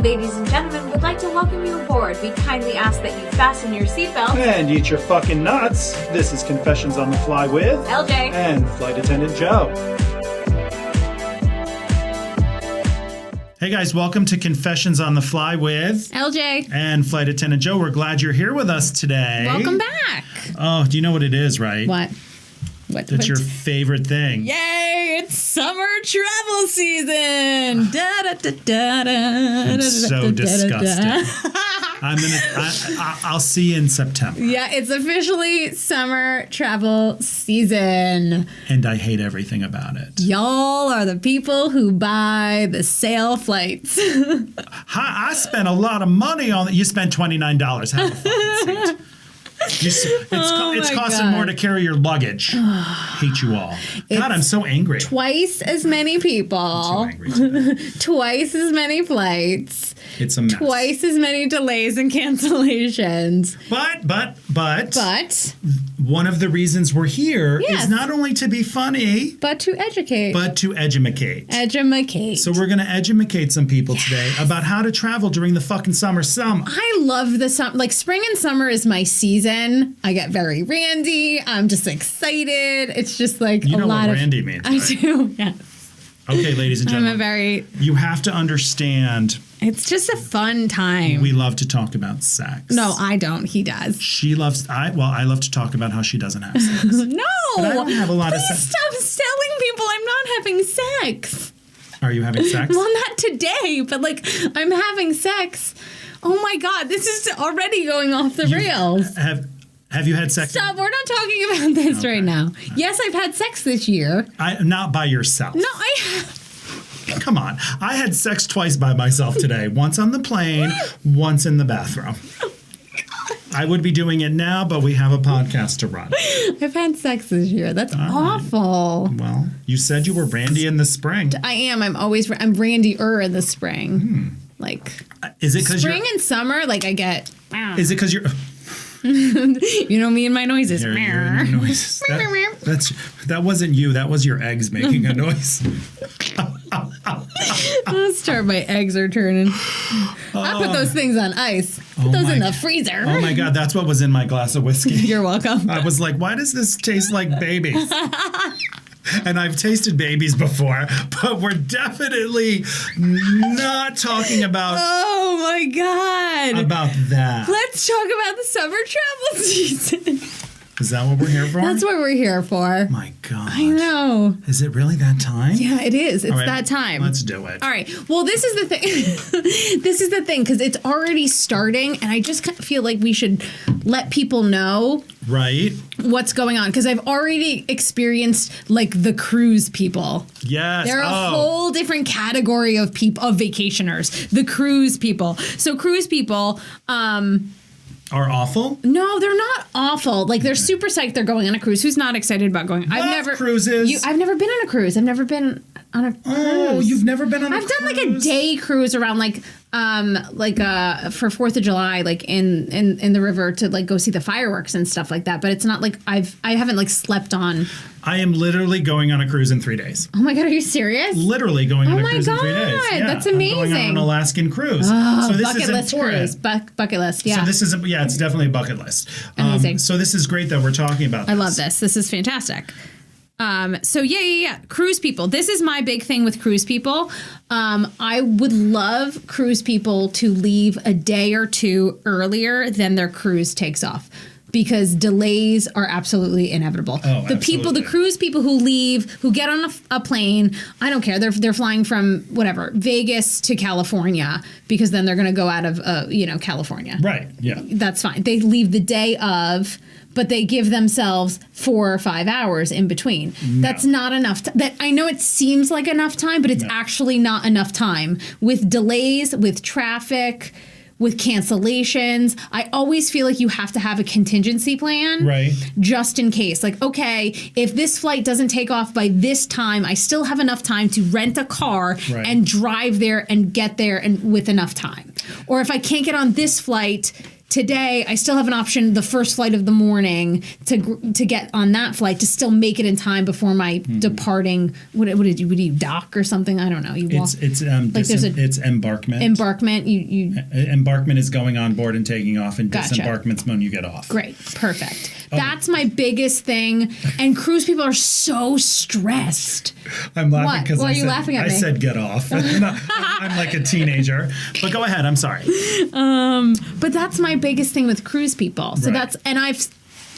Ladies and gentlemen, we'd like to welcome you aboard. We kindly ask that you fasten your seatbelt. And eat your fucking nuts. This is Confessions on the Fly with LJ and Flight Attendant Joe. Hey guys, welcome to Confessions on the Fly with LJ and Flight Attendant Joe. We're glad you're here with us today. Welcome back. Oh, do you know what it is, right? What? It's your favorite thing. Yay! It's summer travel season. Da, da, da, da, da, I'm so disgusted. Da. I'll see you in September. Yeah, it's officially summer travel season. And I hate everything about it. Y'all are the people who buy the sale flights. I spent a lot of money on it. You spent $29. Have a fucking seat. It's costing more to carry your luggage. Hate you all. God, I'm so angry. Twice as many people. I'm so angry today. Twice as many flights. It's a mess. Twice as many delays and cancellations. But one of the reasons we're here Yes. is not only to be funny, But to educate. but to edumacate. Edumacate. So we're going to edumacate some people today about how to travel during the fucking summer. I love the summer. Like, spring and summer is my season. I get very randy. I'm just excited. It's just like You a know lot what of. randy means, I right? do. Yes. Okay, ladies and I'm a gentlemen, very. you have to understand It's just a fun time. we love to talk about sex. No, I don't. He does. She loves, I love to talk about how she doesn't have sex. No. But I don't have a lot of Please sex. stop telling people I'm not having sex. Are you having sex? Well, not today, but like I'm having sex. Oh my God, this is already going off the rails. Have you had sex? Stop, we're not talking about this right now. Yes, I've had sex this year. Not by yourself. No, I have. Come on. I had sex twice by myself today. Once on the plane, once in the bathroom. I would be doing it now, but we have a podcast to run. I've had sex this year. That's awful. Well, you said you were randy in the spring. I am. I'm randier in the spring. Like Is it because spring and summer, like I get. Is it because you're... You know me and my noises. You're in your noises. That wasn't you. That was your eggs making a noise. Let's start. My eggs are turning. I put those things on ice. Put those in the freezer. Oh my God, that's what was in my glass of whiskey. You're welcome. I was like, why does this taste like babies? And I've tasted babies before, but we're definitely not talking about Oh my God. that. Let's talk about the summer travel season. Is that what we're here for? That's what we're here for. My God. I know. Is it really that time? Yeah, it is. It's All right, that time. Let's do it. All right. Well, this is the thing. This is the thing because it's already starting, and I just kind of feel like we should let people know Right? what's going on because I've already experienced like the cruise people. Yes. They're a whole different category of people, of vacationers. The cruise people. So cruise people. Are awful? No, they're not awful. Like they're super psyched they're going on a cruise. Who's not excited about going? Love cruises. I've never been on a cruise. I've never been on a cruise. Oh, you've never been on a I've cruise? done like a day cruise around for 4th of July, like in the river to like go see the fireworks and stuff like that. But it's not like I haven't like slept on. I am literally going on a cruise in 3 days. Oh my God, are you serious? Literally going on a cruise in 3 days. God, Yeah, that's I'm going on amazing. an Alaskan cruise. Oh, so this bucket is list important. cruise. Bucket list, yeah. So this is it's definitely a bucket list. Amazing. So this is great that we're talking about I love this. This is fantastic. So yeah. Cruise people. This is my big thing with cruise people. I would love cruise people to leave a day or two earlier than their cruise takes off. Because delays are absolutely inevitable. Oh, The cruise people who leave, who get on a plane, I don't care. They're flying from whatever Vegas to California because then they're going to go out of California. Right. Yeah. That's fine. They leave the day of, but they give themselves 4 or 5 hours in between. No. That's not enough. That I know it seems like enough time, but it's actually not enough time. With delays, with traffic, with cancellations, I always feel like you have to have a contingency plan. Right. Just in case. Like, okay, if this flight doesn't take off by this time, I still have enough time to rent a car Right. and drive there and get there and with enough time. Or if I can't get on this flight today I still have an option the first flight of the morning to get on that flight to still make it in time before my departing. What did you dock or something? I don't know. You walk. It's embarkment. Embarkment. Embarkment is going on board and taking off, and Gotcha. disembarkment's when you get off. Great. Perfect. That's my biggest thing. And cruise people are so stressed. I'm laughing What? because Why are you laughing at I me? said get off. I'm like a teenager. But go ahead. I'm sorry. But that's my biggest thing with cruise people. So Right.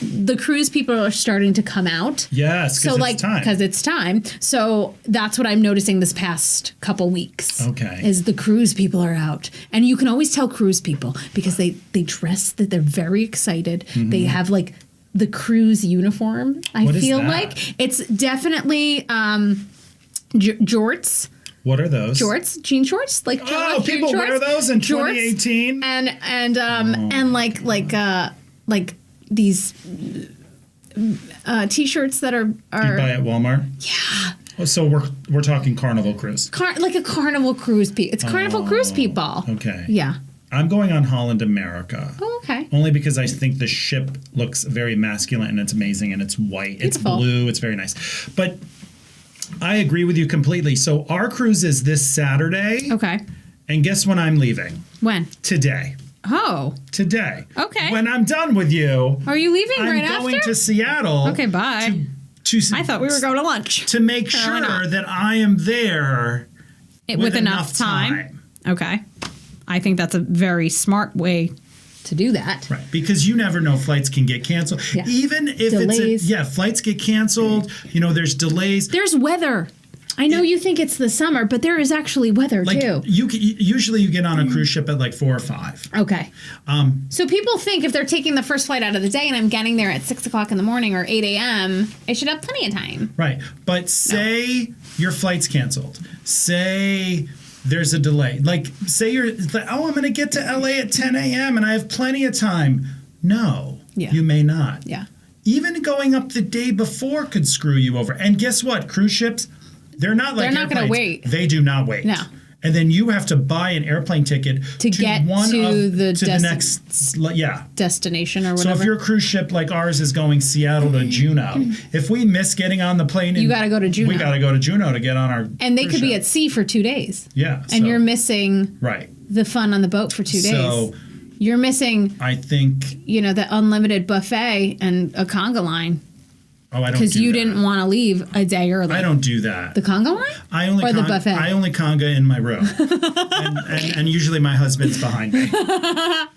the cruise people are starting to come out. Yes, because it's time. Because it's time. So that's what I'm noticing this past couple weeks. Okay. Is the cruise people are out. And you can always tell cruise people because they dress that they're very excited. They have like the cruise uniform, I What is feel that? like. It's definitely jorts. What are those? Jorts, jean shorts, like Oh, jean people shorts, wear those in jorts, 2018? and like these t-shirts that are You buy at Walmart? Yeah. Oh, so we're talking Carnival Cruise. like a Carnival cruise people. It's Carnival cruise people. Okay. Yeah. I'm going on Holland America. Oh, okay. Only because I think the ship looks very masculine and it's amazing and it's white. Beautiful. It's blue. It's very nice. But I agree with you completely. So our cruise is this Saturday. Okay. And guess when I'm leaving? When? Today. Oh. Today. Okay. When I'm done with you, Are you leaving I'm right going after? to Seattle. Okay, bye. I thought we were going to lunch. to make Apparently sure not. that I am there With enough time. Okay. I think that's a very smart way to do that. Right, because you never know, flights can get canceled. Yeah. Even if Delays. flights get canceled. You know, there's delays. There's weather. I know you think it's the summer, but there is actually weather Like too. usually you get on a cruise ship at like 4 or 5. Okay. So people think if they're taking the first flight out of the day and I'm getting there at 6 o'clock in the morning or 8 a.m., I should have plenty of time. Right, but say your flight's canceled. Say there's a delay. Like say it's like, oh, I'm going to get to LA at 10 a.m. and I have plenty of time. No, Yeah. you may not. Yeah. Even going up the day before could screw you over. And guess what? Cruise ships, they're not like They're not gonna airplanes. wait. They do not wait. No. And then you have to buy an airplane ticket To get to the next. Yeah. Destination or So whatever. if your cruise ship like ours is going Seattle to Juneau, if we miss getting on the plane, You gotta go to Juneau. We got to go to Juneau to get on our. and they cruise could be ship. at sea for 2 days. Yeah. And so- you're missing right. the fun on the boat for 2 days. So You're missing, I think. the unlimited buffet and a conga line Oh, I don't. because do you that. didn't want to leave a day early. I don't do that. The conga line? I only or the buffet? I only conga in my room, and usually my husband's behind me,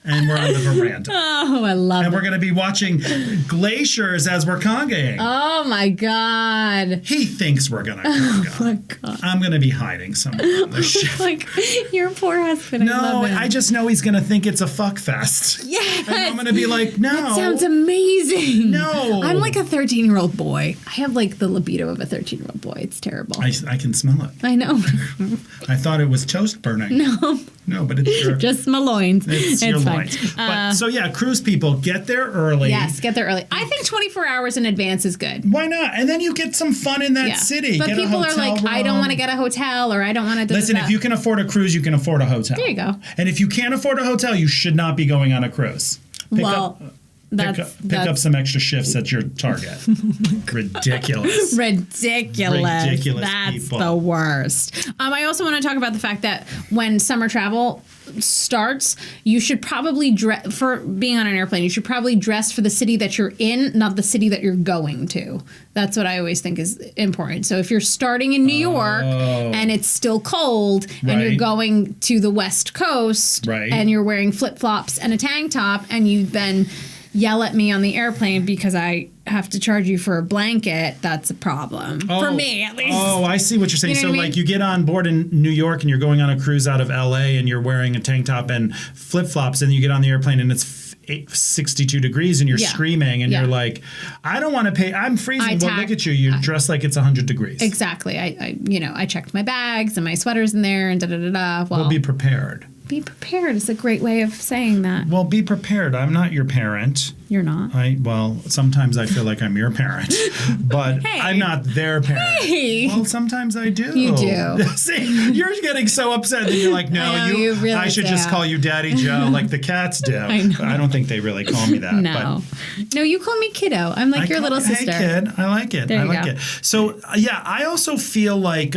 and we're on the veranda, Oh, I love and it. we're going to be watching glaciers as we're congaing. Oh my God. He thinks we're going to conga. Oh my God. I'm going to be hiding somewhere on the ship. Like your poor husband. I No, love him. I just know he's going to think it's a fuck fest. Yes. And I'm going to be like, no. That sounds amazing. No. I'm like a 13-year-old boy. I have like the libido of a 13-year-old boy. It's terrible. I can smell it. I know. I thought it was toast burning. No, but it's your, Just my loins. it's your fine. loins. But, so yeah, cruise people, get there early. Yes, get there early. I think 24 hours in advance is good. Why not? And then you get some fun in that Yeah. city. But Get a people are hotel like, I don't room. want to get a hotel or I don't want to. Listen, if you can afford a cruise, you can afford a hotel. There you go. And if you can't afford a hotel, you should not be going on a cruise. Pick up some extra shifts at your Target. Ridiculous. ridiculous. That's people. the worst. I also want to talk about the fact that when summer travel starts, you should probably dress for being on an airplane. You should probably dress for the city that you're in, not the city that you're going to. That's what I always think is important. So if you're starting in New York and it's still cold and you're Right. going to the West Coast Right. and you're wearing flip-flops and a tank top and you then yell at me on the airplane because I have to charge you for a blanket, that's a problem. For me, at least. Oh, I see what you're saying. You know So, what I mean? like, you get on board in New York and you're going on a cruise out of LA and you're wearing a tank top and flip flops, and you get on the airplane and it's 62 degrees and you're Yeah. screaming and Yeah. you're like, I don't want to pay. I'm freezing. Well, tack- look at you. You're dressed like it's 100 degrees. Exactly. I checked my bags and my sweaters in there and da da da da. Well, We'll be prepared. Be prepared is a great way of saying that. Well, be prepared. I'm not your parent. You're not. Well, sometimes I feel like I'm your parent, but Hey. I'm not their parent. Hey. Well, sometimes I do. You do. See, you're getting so upset that you're like, no, I know, you really I should just do. call you Daddy Joe like the cats do. I know. I don't think they really call me that. No. No, you call me kiddo. I'm like your little sister. Hey, kid. I like it. There I you like go. it. So, yeah, I also feel like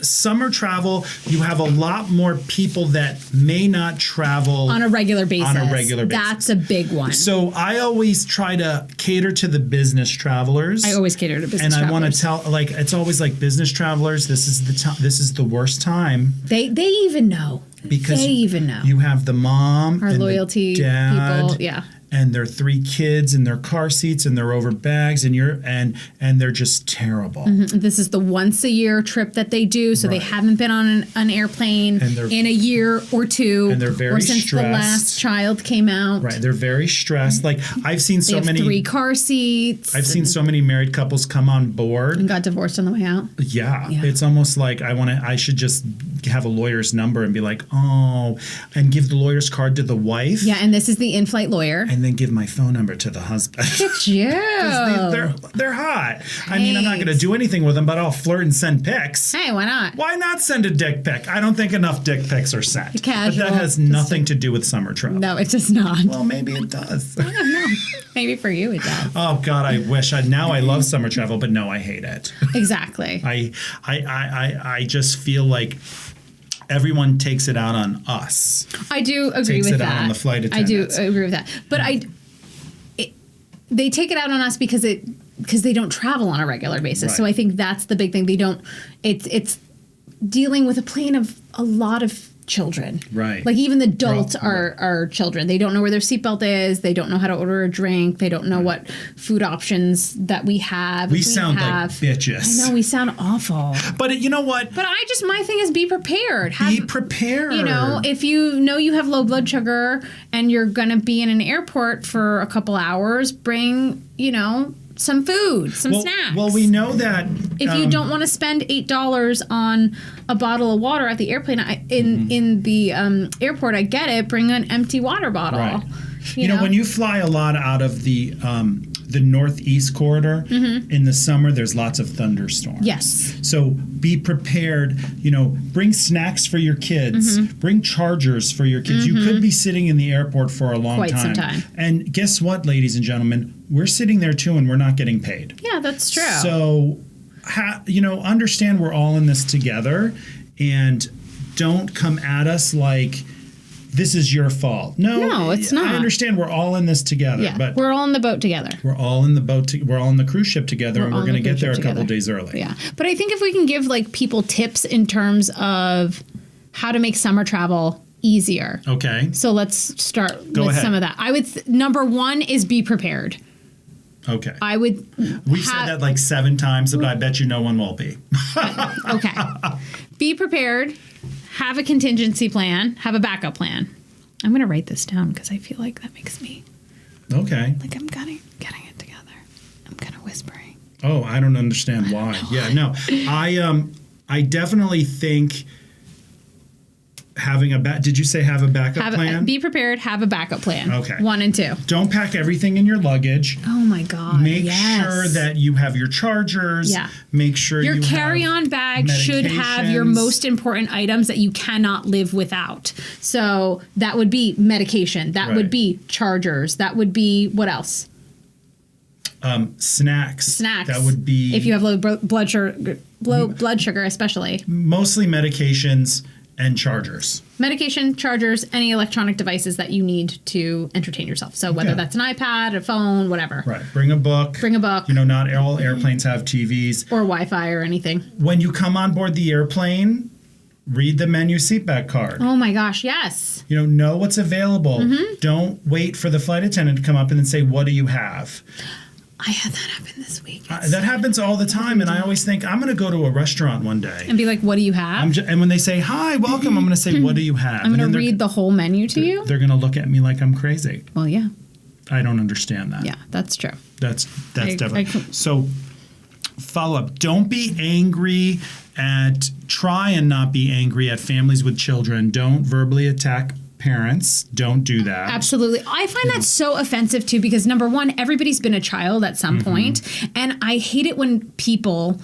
summer travel, you have a lot more people that may not travel On a regular basis. That's a big one. So I always try to cater to the business travelers. I always cater to business and I travelers. want to tell, like, it's always like business travelers. This is the time. This is the worst time They even know. because they even know. you have the mom, Our and loyalty the dad, people. Yeah. and their 3 kids in their car seats and they're over bags and they're just terrible. This is the once a year trip that they do, so they Right. haven't been on an airplane And they're- in a year or two, And they're very or since stressed. the last child came out. Right, they're very stressed. Like I've seen They so have many. 3 car seats. I've seen so many married couples come on board. and got divorced on the way out. Yeah, Yeah. it's almost like I should just have a lawyer's number and be like, oh, and give the lawyer's card to the wife. Yeah, and this is the in-flight lawyer. And then give my phone number to the husband. Joe. They're hot. I mean, I'm not going to Thanks. do anything with them, but I'll flirt and send pics. Hey, why not? Why not send a dick pic? I don't think enough dick pics are sent. Casual. But that has nothing to do with summer travel. No, it does not. Well, maybe it does. Maybe for you it does. Oh God, I wish. Now I love summer travel, but no, I hate it. Exactly. I just feel like everyone takes it out on us. I do agree Takes with it that. out on the flight I do attendants. agree with that. But they take it out on us because they don't travel on a regular basis. Right. So I think that's the big thing. They don't. It's dealing with a plane of a lot of children. Right. Like even the adults Right. are children. They don't know where their seatbelt is. They don't know how to order a drink. They don't know what food options that we have. We sound like bitches. I know we sound awful. But you know what? But my thing is be prepared. Be prepared. You know, if you know you have low blood sugar and you're going to be in an airport for a couple hours, bring, some food, some snacks. Well, we know that If you don't want to spend $8 on a bottle of water at the airplane, in the airport, I get it. Bring an empty water bottle. Right. You know, when you fly a lot out of the Northeast corridor in the summer, there's lots of thunderstorms. Yes. So be prepared. Bring snacks for your kids. Bring chargers for your kids. You could be sitting in the airport for a long Quite some time. And guess what, ladies and gentlemen? We're sitting there too, and we're not getting paid. Yeah, that's true. So, understand we're all in this together, and don't come at us like this is your fault. No, it's not. I understand we're all in this together, yeah, but we're all in the boat together. we're all in the boat. We're all in the cruise ship together, and we're on going to the get there a cruise ship couple together. days early. Yeah. But I think if we can give people tips in terms of how to make summer travel easier. Okay. So let's start Go with ahead. some of that. I would number 1 is be prepared. Okay. I would We've said that like 7 times, but I bet you no one will be. okay. Be prepared. Have a contingency plan. Have a backup plan. I'm going to write this down because I feel like that makes me Okay. like I'm getting it together. I'm kind of whispering. Oh, I don't understand why. Yeah, no. I definitely think having did you say have a backup plan? Be prepared. Have a backup plan. Okay. 1 and 2. Don't pack everything in your luggage. Oh my God. Make yes. sure that you have your chargers. Yeah. Make sure Your you carry-on have bag should have your medications. most important items that you cannot live without. So that would be medication. That Right. would be chargers. That would be what else? Snacks. Snacks. That would be if you have low blood sugar, especially mostly medications and chargers. medication, chargers, any electronic devices that you need to entertain yourself. So whether Yeah. that's an iPad, a phone, whatever. Right. Bring a book. Bring a book. Not all airplanes have TVs. Or Wi-Fi or anything. When you come on board the airplane, read the menu seatback card. Oh my gosh, yes. Know what's available. Mm-hmm. Don't wait for the flight attendant to come up and then say, what do you have? I had that happen this week. That happens all the time, and I always think, I'm going to go to a restaurant one day. And be like, what do you have? And when they say, hi, welcome, I'm going to say, what do you have? I'm going to read the whole menu to you. They're going to look at me like I'm crazy. Well, yeah. I don't understand that. Yeah, that's true. That's I definitely. can- So follow up. Don't be angry try and not be angry at families with children. Don't verbally attack parents. Don't do that. Absolutely. I find that so offensive too, because number one, everybody's been a child at some point, and I hate it when people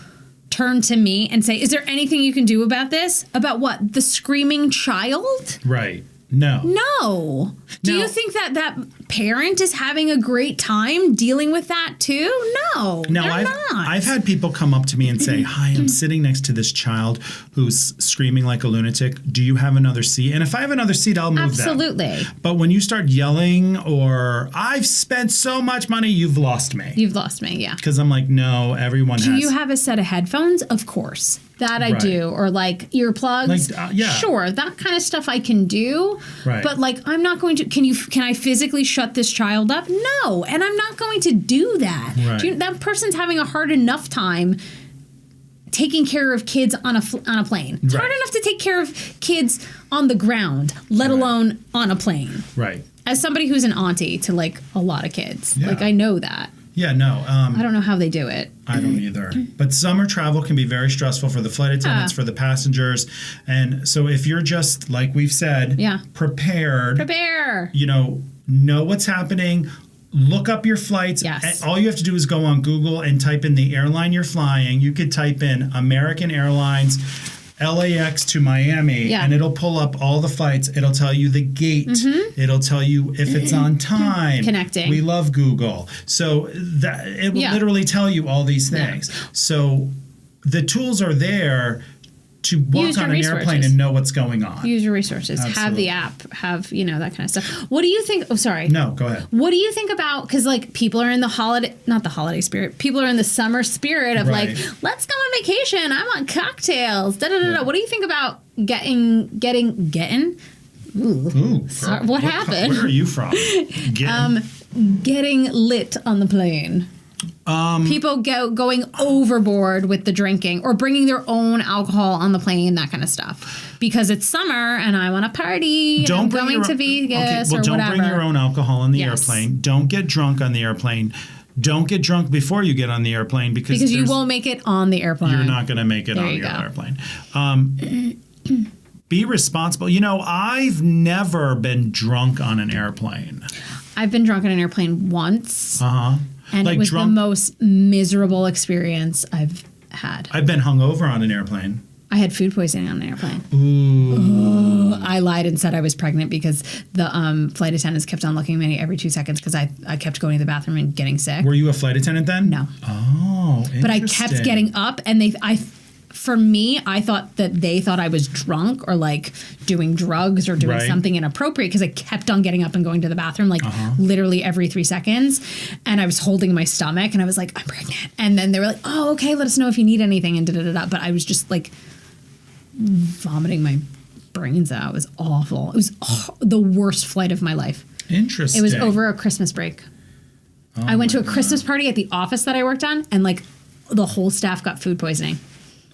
turn to me and say, is there anything you can do about this? About what? The screaming child? Right. No. No. Do you think that parent is having a great time dealing with that too? No. No, they're not. I've had people come up to me and say, "Hi, I'm sitting next to this child who's screaming like a lunatic. Do you have another seat?" And if I have another seat, I'll move them. Absolutely. But when you start yelling or "I've spent so much money," you've lost me. You've lost me, yeah. Because I'm like, no, everyone has. Do you have a set of headphones? Of course. That I Right. do. Or like earplugs. Like, yeah. Sure, that kind of stuff I can do. Right. But like I'm not going to can I physically shut this child up? No. And I'm not going to do that. Right. That person's having a hard enough time taking care of kids on a plane. It's hard Right. enough to take care of kids on the ground, let alone on a plane. Right. As somebody who's an auntie to like a lot of kids. Yeah. Like I know that. Yeah, no. I don't know how they do it. I don't either. But summer travel can be very stressful for the flight attendants, for the passengers. And so if you're just, like we've said, Yeah. prepared, Prepare. know what's happening, look up your flights. Yes. And all you have to do is go on Google and type in the airline you're flying. You could type in American Airlines LAX to Miami, Yeah. and it'll pull up all the flights. It'll tell you the gate. It'll tell you if it's on time. Connecting. We love Google. So that it will Yeah. literally tell you all these Yeah. things. So the tools are there to walk Use your on an airplane resources. and know what's going on. Use your resources. Have Absolutely. the app. Have, that kind of stuff. What do you think? Oh, sorry. No, go ahead. What do you think about, because like people are in the not the holiday spirit, people are in the summer spirit of Right. like, let's go on vacation. I want cocktails. Da, da, da, da. What do you think about getting? Ooh, Sorry, what happened? Where are you from? Getting lit on the plane. People going overboard with the drinking or bringing their own alcohol on the plane, that kind of stuff, because it's summer and I want to party. Don't I'm bring going your to own- Vegas or don't whatever. bring your own alcohol on the Yes. airplane. Don't get drunk on the airplane. Don't get drunk before you get on the airplane because you there's- won't make it on the airplane. You're not going to make it There on you the go. airplane. Be responsible. I've never been drunk on an airplane. I've been drunk on an airplane once, and Like it was drunk- the most miserable experience I've had. I've been hungover on an airplane. I had food poisoning on an airplane. Ooh. I lied and said I was pregnant because the flight attendants kept on looking at me every 2 seconds because I kept going to the bathroom and getting sick. Were you a flight attendant then? No. Oh, But I kept interesting. getting up, and for me, I thought that they thought I was drunk or like doing drugs or doing Right. something inappropriate because I kept on getting up and going to the bathroom like literally every 3 seconds. And I was holding my stomach and I was like, I'm pregnant. And then they were like, oh, okay, let us know if you need anything and da-da-da-da. But I was just like vomiting my brains out. It was awful. It was the worst flight of my life. Interesting. It was over a Christmas break. I went to a Christmas party at the office that I worked on, and like the whole staff got food poisoning.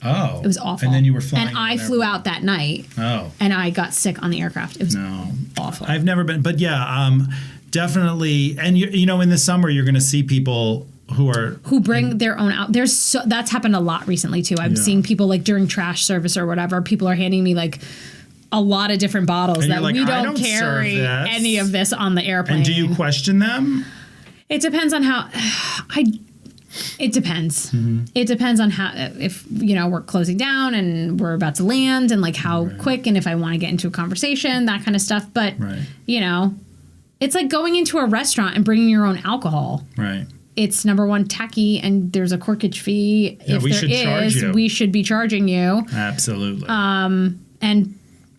Oh. It was awful. And then you were flying. And on I an flew airplane. out that night, Oh. and I got sick on the aircraft. It was No. awful. I've never been, but yeah, definitely. And in the summer, you're going to see people who bring their own out. That's happened a lot recently too. I'm Yeah. seeing people like during trash service or whatever. People are handing me like a lot of different bottles And that you're like, we "I don't don't carry serve this." any of this on the airplane. And do you question them? It depends on how. It depends. Mm-hmm. It depends on how, if we're closing down and we're about to land, and like how quick, and if I want to get into a conversation, that kind of stuff. But Right. it's like going into a restaurant and bringing your own alcohol. Right. It's number one tacky, and there's a corkage fee. Yeah, if we there should charge is, you. we should be charging you. Absolutely. And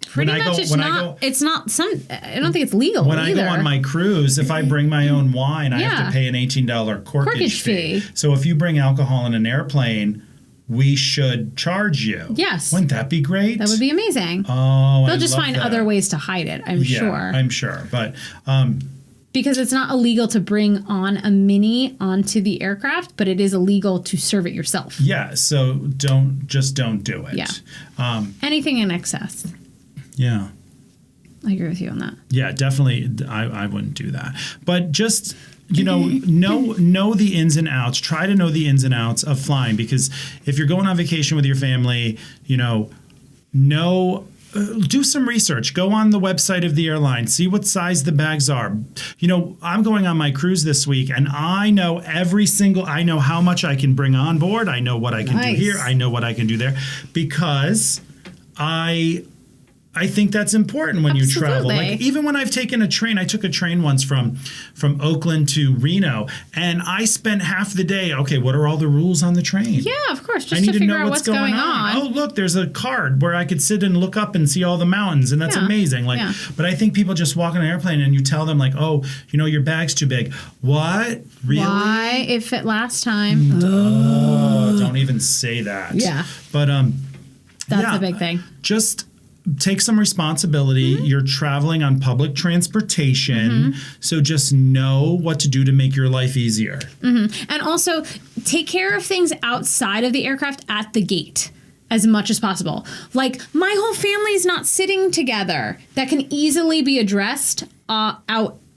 pretty When I much, go- it's when I not. go- It's not some. I don't think it's legal. when I either. go on my cruise, if I bring my own wine, I have Yeah. to pay an $18 corkage Corkage fee. fee. So if you bring alcohol in an airplane, we should charge you. Yes. Wouldn't that be great? That would be amazing. Oh, They'll just find other ways to hide it. I'm Yeah, sure. I'm sure. But Because it's not illegal to bring on a mini onto the aircraft, but it is illegal to serve it yourself. yeah, so don't do it. Yeah. Anything in excess. Yeah. I agree with you on that. Yeah, definitely. I wouldn't do that. But just know the ins and outs. Try to know the ins and outs of flying, because if you're going on vacation with your family, do some research. Go on the website of the airline. See what size the bags are. I'm going on my cruise this week, and I know I know how much I can bring on board. I know what I can do here. I know what I can do there, because I think that's important when you travel. Like, even when I've taken a train, I took a train once from Oakland to Reno, and I spent half the day, okay, what are all the rules on the train? Yeah, of course, just to figure out what's going on. Oh, look, there's a card where I could sit and look up and see all the mountains, and that's amazing. But I think people just walk on an airplane and you tell them, like, oh, your bag's too big. What? Really? Why? It fit last time. Oh, don't even say that. Yeah. But that's a big thing. Just take some responsibility. Mm-hmm. You're traveling on public transportation, so just know what to do to make your life easier. Mm-hmm. And also take care of things outside of the aircraft at the gate as much as possible. Like, my whole family's not sitting together. That can easily be addressed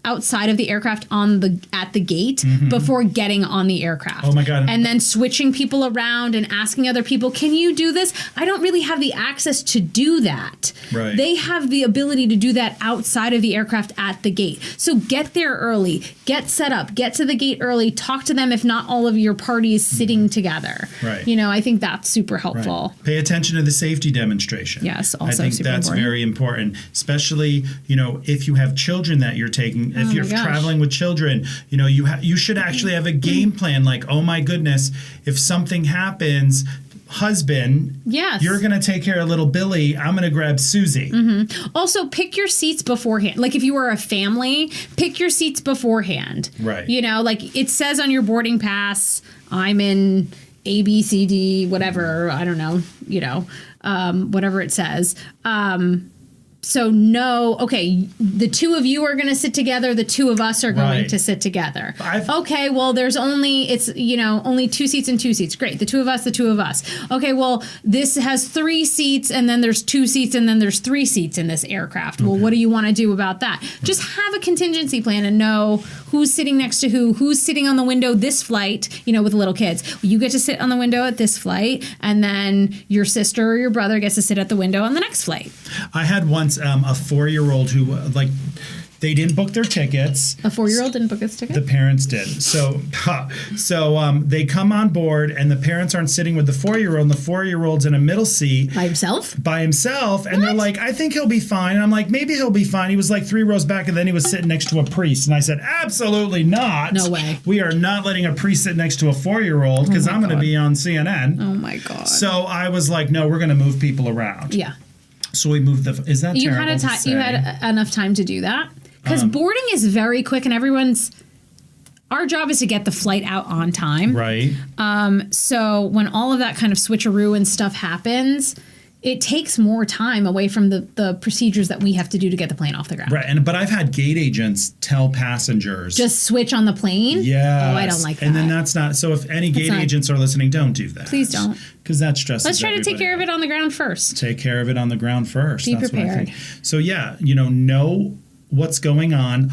outside of the aircraft at the gate before getting on the aircraft. Oh my God. And then switching people around and asking other people, can you do this? I don't really have the access to do that. Right. They have the ability to do that outside of the aircraft at the gate. So get there early, get set up, get to the gate early, talk to them if not all of your parties sitting together. Right. I think that's super helpful. Right. Pay attention to the safety demonstration. Yes, also I think super that's important. very important, especially, if you have children that you're taking. If you're traveling with children, you should actually have a game plan. Like, oh my goodness, if something happens, husband, yes, you're going to take care of little Billy. I'm going to grab Susie. Mm-hmm. Also, pick your seats beforehand. Like, if you were a family, pick your seats beforehand. Right. Like it says on your boarding pass, I'm in A, B, C, D, whatever. I don't know. Whatever it says. So no, okay, the two of you are going to sit together. The two of us are going to sit together. Okay, well, there's only 2 seats and 2 seats. Great, the two of us. Okay, well, this has 3 seats, and then there's 2 seats, and then there's 3 seats in this aircraft. Well, what do you want to do about that? Just have a contingency plan and know who's sitting next to who's sitting on the window this flight, with little kids. You get to sit on the window at this flight, and then your sister or your brother gets to sit at the window on the next flight. I had once a 4-year-old who they didn't book their tickets. A 4-year-old didn't book his ticket? The parents did. So they come on board, and the parents aren't sitting with the 4-year-old, and the 4-year-old's in a middle seat. By himself? And they're like, I think he'll be fine. And I'm like, maybe he'll be fine. He was like 3 rows back, and then he was sitting next to a priest. And I said, absolutely not. No way. We are not letting a priest sit next to a 4-year-old, because I'm going to be on CNN. Oh, my God. So I was like, no, we're going to move people around. Yeah. So we moved is that you terrible had to say? You had enough time to do that? Because boarding is very quick, and our job is to get the flight out on time. Right. So when all of that kind of switcheroo and stuff happens, it takes more time away from the procedures that we have to do to get the plane off the ground. Right. But I've had gate agents tell passengers, just switch on the plane? Yeah. Oh, I don't like that. And then that's not, so if any gate agents are listening, don't do that. Please don't. Because that stresses Let's try to everybody take care of it on the ground first. Take care of it on the ground first. Be That's prepared. what I think. So yeah, know what's going on.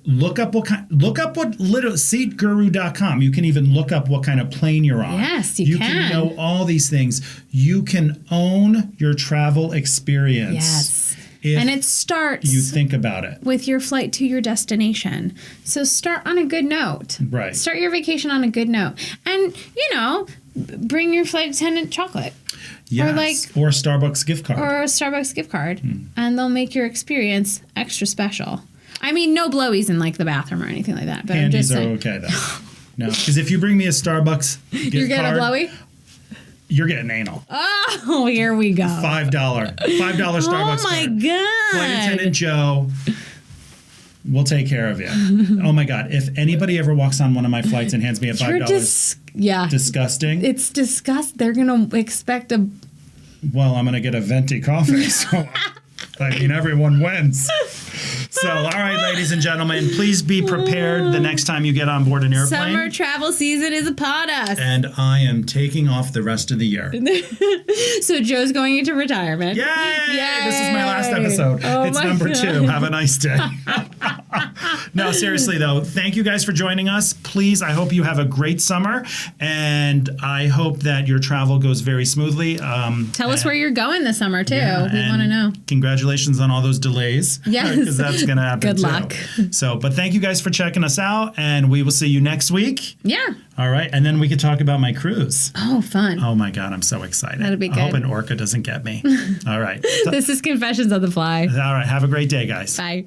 Look up what seatguru.com. You can even look up what kind of plane you're on. Yes, you can. You can know all these things. You can own your travel experience. Yes. And it starts. You think about it with your flight to your destination. So start on a good note. Right. Start your vacation on a good note. And, bring your flight attendant chocolate. Yes. Or a Starbucks gift card. And they'll make your experience extra special. I mean, no blowies in the bathroom or anything like that. But Candies I'm just saying. are okay though. No, because if you bring me a Starbucks gift you're getting card, a blowy? You're getting anal. Oh, here we go. $5 Starbucks Oh my card. God. Flight attendant Joe. We'll take care of you. Oh my God. If anybody ever walks on one of my flights and hands me a $5, disgusting. It's disgusting. They're going to expect a... Well, I'm going to get a venti coffee. So, everyone wins. So, all right, ladies and gentlemen, please be prepared the next time you get on board an airplane. Summer travel season is upon us. And I am taking off the rest of the year. So Joe's going into retirement. Yay! Yay! This is my last episode. Oh, it's number 2. Have a nice day. No, seriously though, thank you guys for joining us. Please, I hope you have a great summer, and I hope that your travel goes very smoothly. Tell us where you're going this summer too. Yeah, We want to know. Congratulations on all those delays. Yes. Because that's going to happen Good too. luck. So, but thank you guys for checking us out, and we will see you next week. Yeah. All right. And then we can talk about my cruise. Oh, fun. Oh my God, I'm so excited. That'll be I hope good. an orca doesn't get me. All right. This is Confessions on the Fly. All right. Have a great day, guys. Bye.